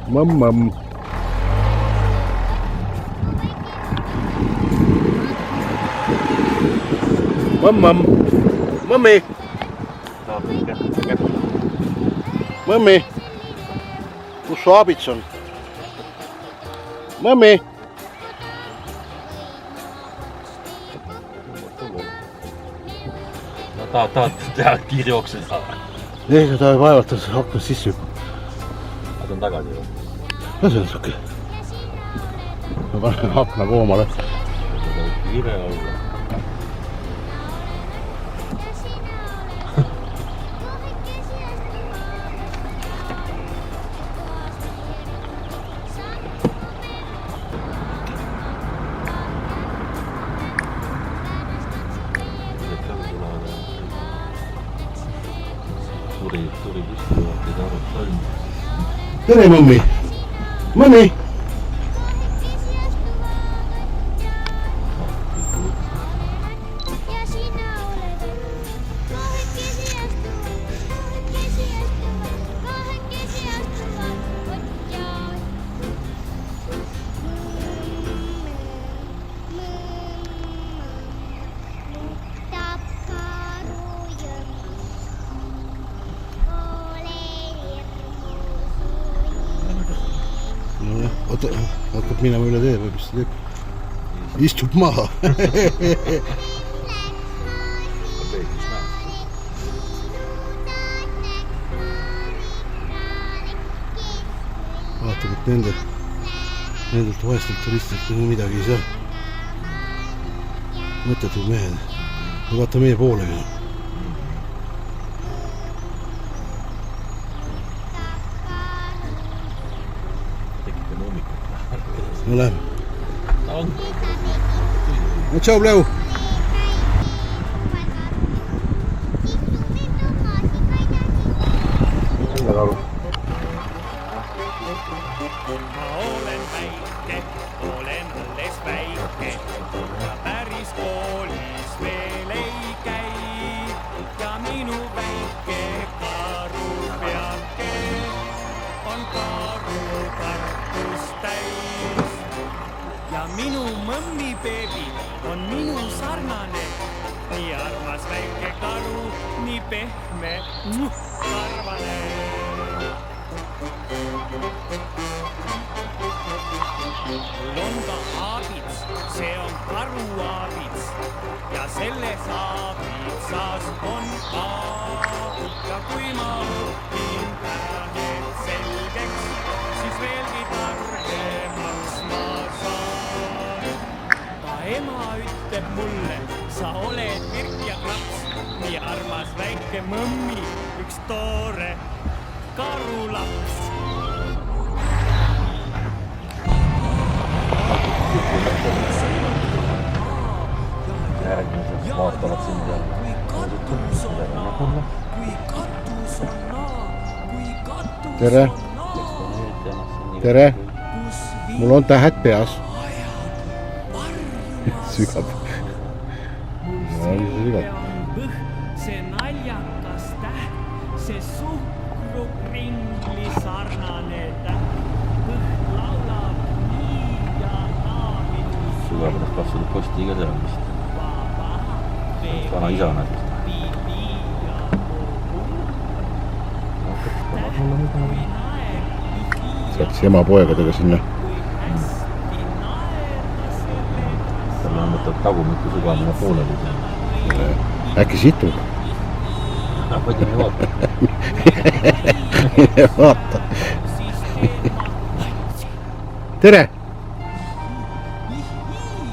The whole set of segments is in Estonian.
Mõmm-mõmm. Mõmm-mõmm. Mõmmi. Mõmmi. Kus su abits on? Mõmmi. Tahad teha kiirjooksu? Ei, ta vaevalt aknast sisse juba. Nad on tagasi ju. No see on suke. Ma panen akna koomale. Kiire olla. Tuli püstivad ja tarud salm. Tere, mõmmi! Mõmmi! Oota, hakkab minema üle tee või mis ta teeb? Istub maha. Vaatab, et nendelt vaestelt turistidelt midagi ei saa. Mõttetud mehed. Vaata meie poolegi. No lähme. No tšau, Leu! Enda karu. Ma olen väike, olen alles väike ja päris koolis veel ei käi ja minu väike karupeake on karutarkust täis ja minu mõmmibeebi on minu sarnane, nii armas väike karu, nii pehme, karvane. Mul on ka aabits, see on karuaabits ja selles aabitsas on ka. Ja kui ma õpin ära need selgeks, siis veelgi targemaks ma saan. Ka ema ütleb mulle, sa oled virk ja klaps, nii armas väike mõmmi, üks toore karulaps. Järgmiselt vaatavad sind ja Tere! Tere! Mul on tähed peas. Sügab. See naljakas täht, see suhkrukringli sarnane täht, põht laulab nii ja naa minus. Sügavdas kasvanud postiga seal vist. Vana isa näed. Saaks ema poegadega sinna. Tal on võtab tagumiku sügamine pooleli. Äkki situb? Võtame vaata. Vaata. Tere!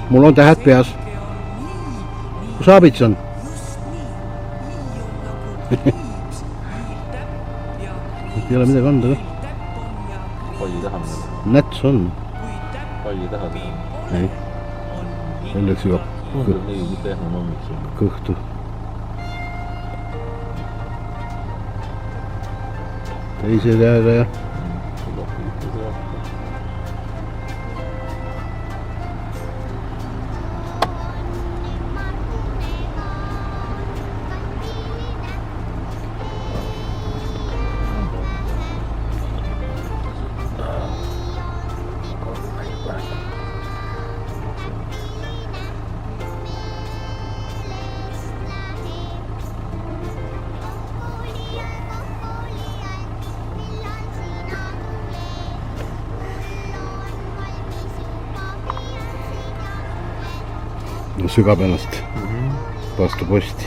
Mul on tähed peas. Kus abits on? Ei ole midagi anda ka. Palli taha midagi. Näts on. Palli taha teha. Ei. Jälle sügab Tundub nii pehme mammiks. kõhtu. Teise käega ja sügab ennast vastu posti.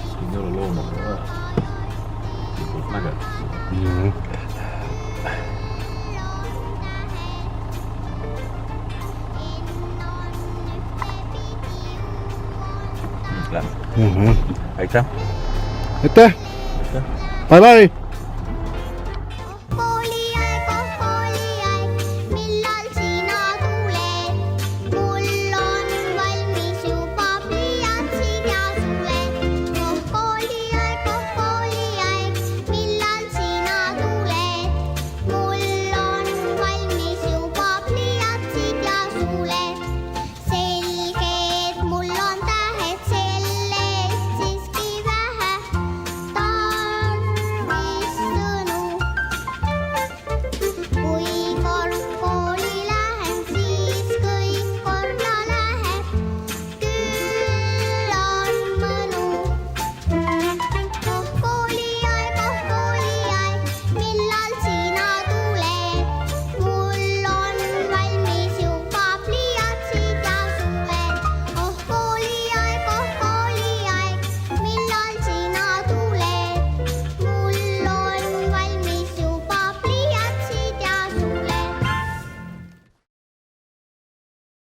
siin ei ole loomaga mäge. Lähme. Aitäh. Aitäh! Bye bye!